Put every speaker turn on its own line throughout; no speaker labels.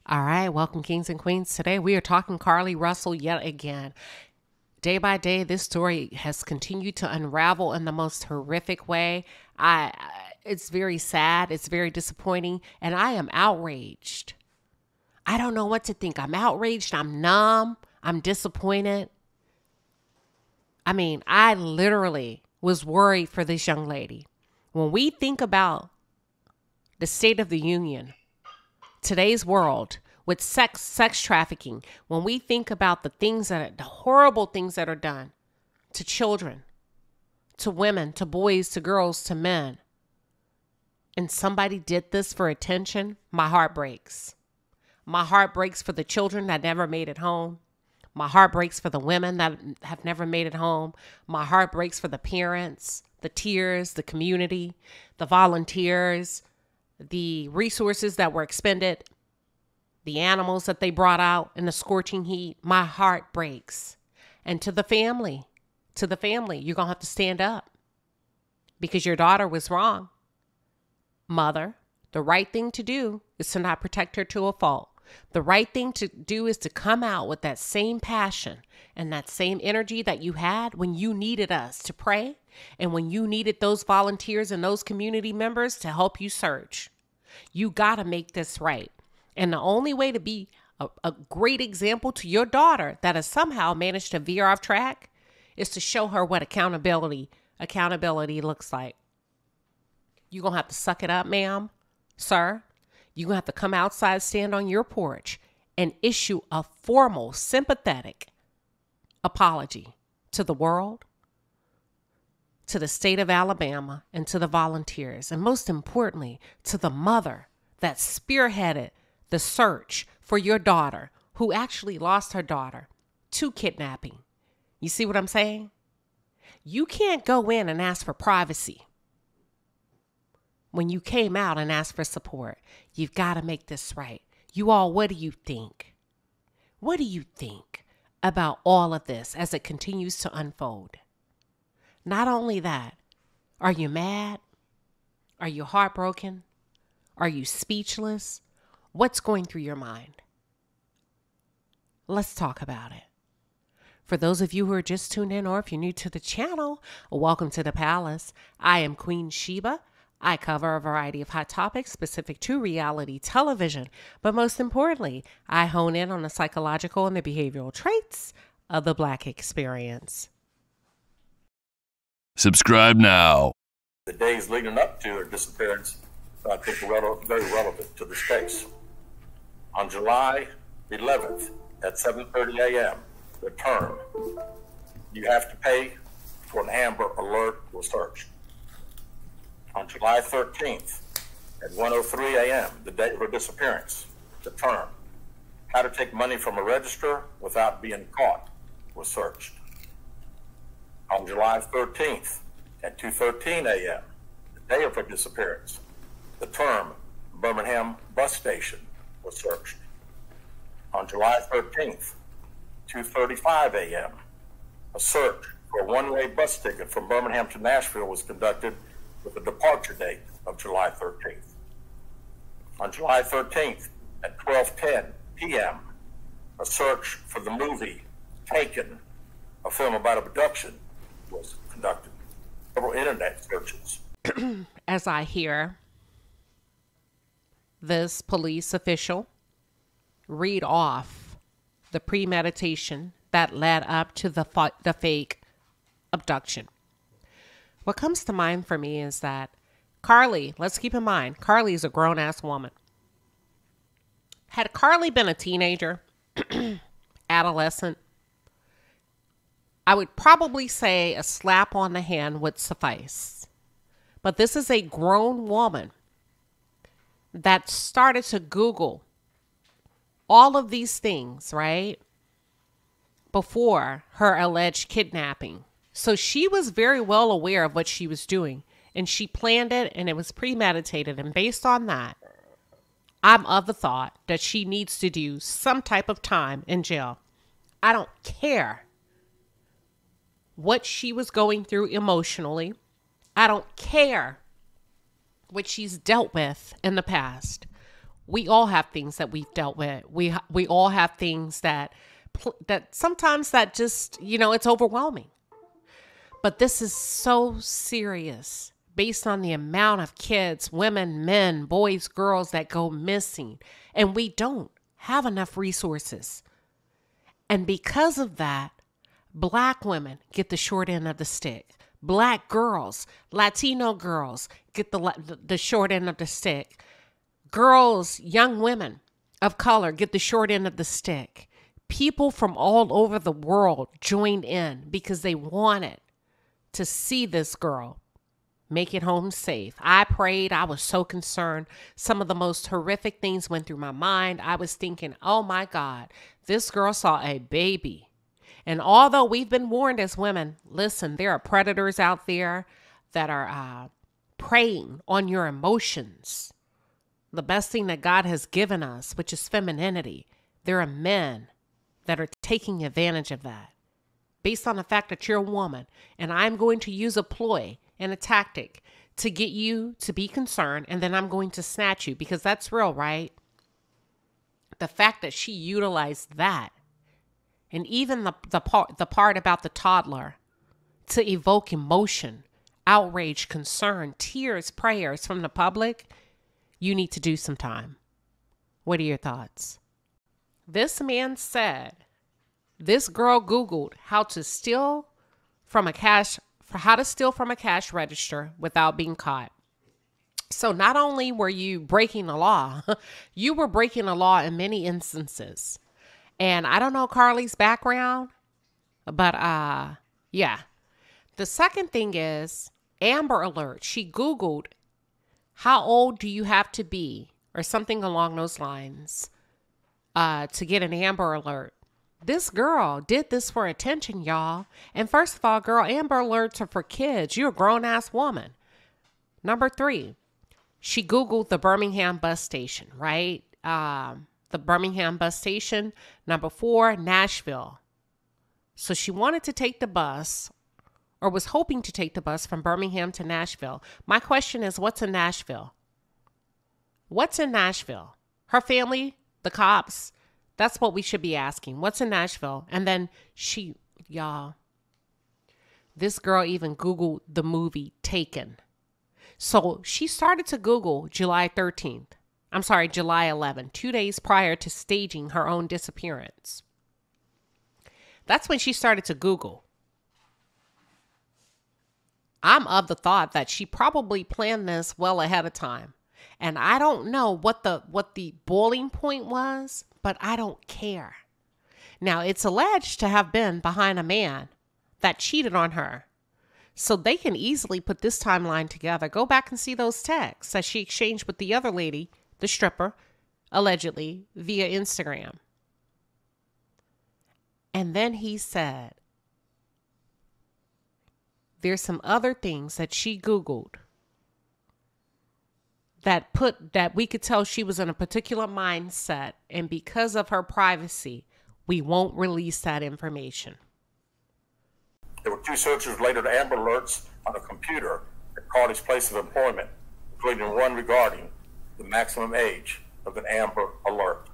All right, welcome kings and queens. Today we are talking Carlee Russell yet again. Day by day, this story has continued to unravel in the most horrific way. It's very sad. It's very disappointing. And I am outraged. I don't know what to think. I'm outraged. I'm numb. I'm disappointed. I mean, I literally was worried for this young lady. When we think about the state of the union, today's world with sex trafficking, when we think about the horrible things that are done to children, to women, to boys, to girls, to men, and somebody did this for attention, my heart breaks. My heart breaks for the children that never made it home. My heart breaks for the women that have never made it home. My heart breaks for the parents, the tears, the community, the volunteers, the resources that were expended, the animals that they brought out in the scorching heat. My heart breaks. And to the family, you're going to have to stand up because your daughter was wrong. Mother, the right thing to do is to not protect her to a fault. The right thing to do is to come out with that same passion and that same energy that you had when you needed us to pray and when you needed those volunteers and those community members to help you search. You got to make this right. And the only way to be a great example to your daughter that has somehow managed to veer off track is to show her what accountability looks like. You're going to have to suck it up, ma'am, sir. You're going to have to come outside, stand on your porch, and issue a formal, sympathetic apology to the world, to the state of Alabama, and to the volunteers, and most importantly, to the mother that spearheaded the search for your daughter, who actually lost her daughter to kidnapping. You see what I'm saying? You can't go in and ask for privacy when you came out and asked for support. You've got to make this right. You all, what do you think? What do you think about all of this as it continues to unfold? Not only that, are you mad? Are you heartbroken? Are you speechless? What's going through your mind? Let's talk about it. For those of you who are just tuned in, or if you're new to the channel, welcome to the palace. I am Queen Sheba. I cover a variety of hot topics specific to reality television, but most importantly, I hone in on the psychological and the behavioral traits of the Black experience.
Subscribe now.
The days leading up to her disappearance, I think, are very relevant to this case. On July 11th at 7:30 a.m., the term, you have to pay for an Amber Alert was searched. On July 13th at 1:03 a.m., the day of her disappearance, the term, how to take money from a register without being caught was searched. On July 13th at 2:13 a.m., the day of her disappearance, the term, Birmingham bus station was searched. On July 13th, 2:35 a.m., a search for a one-way bus ticket from Birmingham to Nashville was conducted with a departure date of July 13th. On July 13th at 12:10 p.m., a search for the movie Taken, a film about abduction, was conducted. Several internet searches.
As I hear this police official read off the premeditation that led up to the fake abduction, what comes to mind for me is that Carlee, let's keep in mind, Carlee is a grown-ass woman. Had Carlee been a teenager, adolescent, I would probably say a slap on the hand would suffice. But this is a grown woman that started to Google all of these things, right? Before her alleged kidnapping. So she was very well aware of what she was doing, and she planned it, and it was premeditated. And based on that, I'm of the thought that she needs to do some type of time in jail. I don't care what she was going through emotionally. I don't care what she's dealt with in the past. We all have things that we've dealt with. We all have things that sometimes that just, it's overwhelming. But this is so serious based on the amount of kids, women, men, boys, girls that go missing. And we don't have enough resources. And because of that, Black women get the short end of the stick. Black girls, Latino girls get the short end of the stick. Girls, young women of color get the short end of the stick. People from all over the world joined in because they wanted to see this girl make it home safe. I prayed. I was so concerned. Some of the most horrific things went through my mind. I was thinking, oh my God, this girl saw a baby. And although we've been warned as women, listen, there are predators out there that are preying on your emotions. The best thing that God has given us, which is femininity, there are men that are taking advantage of that based on the fact that you're a woman. And I'm going to use a ploy and a tactic to get you to be concerned. And then I'm going to snatch you, because that's real, right? The fact that she utilized that, and even the part about the toddler, to evoke emotion, outrage, concern, tears, prayers from the public, you need to do some time. What are your thoughts? This man said this girl Googled how to steal from a cash register without being caught. So not only were you breaking the law, you were breaking the law in many instances. And I don't know Carlee's background, but yeah. The second thing is Amber Alert. She Googled, how old do you have to be, or something along those lines, to get an Amber Alert. This girl did this for attention, y'all. And first of all, girl, Amber Alerts are for kids. You're a grown-ass woman. Number 3, she Googled the Birmingham bus station, right? The Birmingham bus station. Number 4, Nashville. So she wanted to take the bus, or was hoping to take the bus from Birmingham to Nashville. My question is, what's in Nashville? What's in Nashville? Her family, the cops, that's what we should be asking. What's in Nashville? And then y'all, this girl even Googled the movie Taken. So she started to Google July 11, 2 days prior to staging her own disappearance. That's when she started to Google. I'm of the thought that she probably planned this well ahead of time. And I don't know what the boiling point was, but I don't care. Now, it's alleged to have been behind a man that cheated on her. So they can easily put this timeline together. Go back and see those texts that she exchanged with the other lady, the stripper, allegedly via Instagram. And then he said, there's some other things that she Googled that we could tell she was in a particular mindset, and because of her privacy, we won't release that information.
There were 2 searches related to Amber Alerts on a computer at Carlee's place of employment, including one regarding the maximum age of an Amber Alert.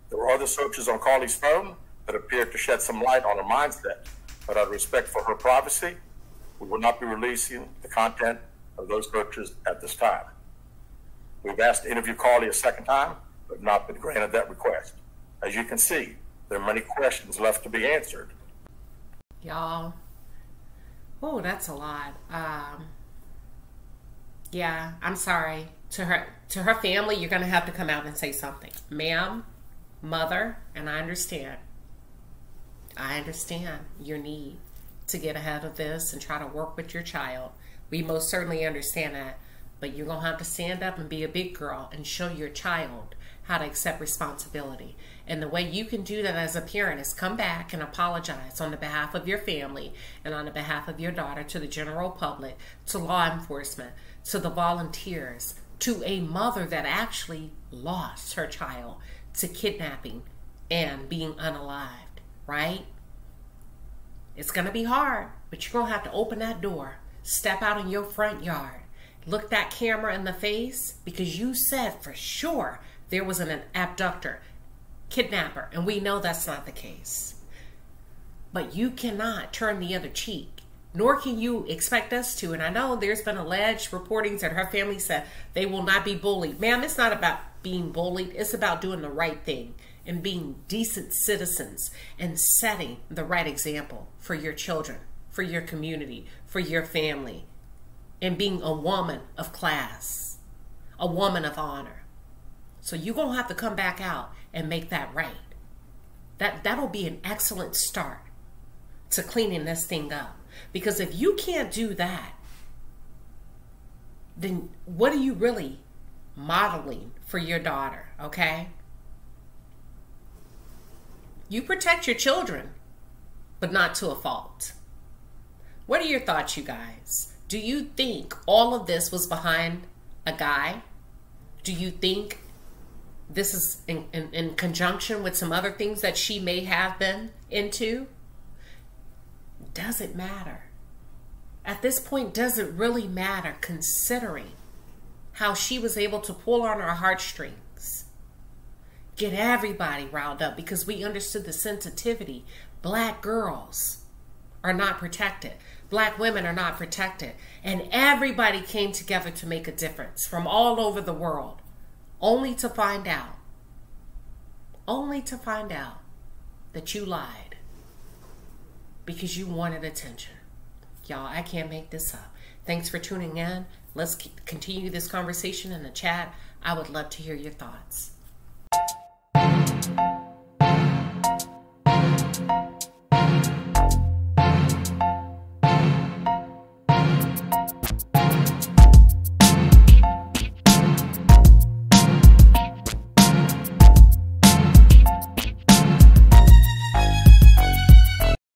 There were other searches on Carlee's phone that appeared to shed some light on her mindset, but out of respect for her privacy, we will not be releasing the content of those searches at this time. We've asked to interview Carlee a second time, but not been granted that request. As you can see, there are many questions left to be answered.
Y'all, oh, that's a lot. Yeah, I'm sorry. To her family, you're going to have to come out and say something. Ma'am, mother, and I understand your need to get ahead of this and try to work with your child. We most certainly understand that. But you're going to have to stand up and be a big girl and show your child how to accept responsibility. And the way you can do that as a parent is come back and apologize on the behalf of your family and on the behalf of your daughter to the general public, to law enforcement, to the volunteers, to a mother that actually lost her child to kidnapping and being unalived, right? It's going to be hard, but you're going to have to open that door step out in your front yard, look that camera in the face, because you said for sure there was an abductor, kidnapper, and we know that's not the case. But you cannot turn the other cheek, nor can you expect us to. And I know there's been alleged reportings that her family said they will not be bullied. Ma'am, it's not about being bullied. It's about doing the right thing and being decent citizens and setting the right example for your children, for your community, for your family, and being a woman of class, a woman of honor. So you're going to have to come back out and make that right. That'll be an excellent start to cleaning this thing up. Because if you can't do that, then what are you really modeling for your daughter, okay? You protect your children, but not to a fault. What are your thoughts, you guys? Do you think all of this was behind a guy? Do you think this is in conjunction with some other things that she may have been into? Does it matter? At this point, does it really matter, considering how she was able to pull on our heartstrings, get everybody riled up, because we understood the sensitivity. Black girls are not protected. Black women are not protected. And everybody came together to make a difference from all over the world, only to find out that you lied because you wanted attention. Y'all, I can't make this up. Thanks for tuning in. Let's continue this conversation in the chat. I would love to hear your thoughts.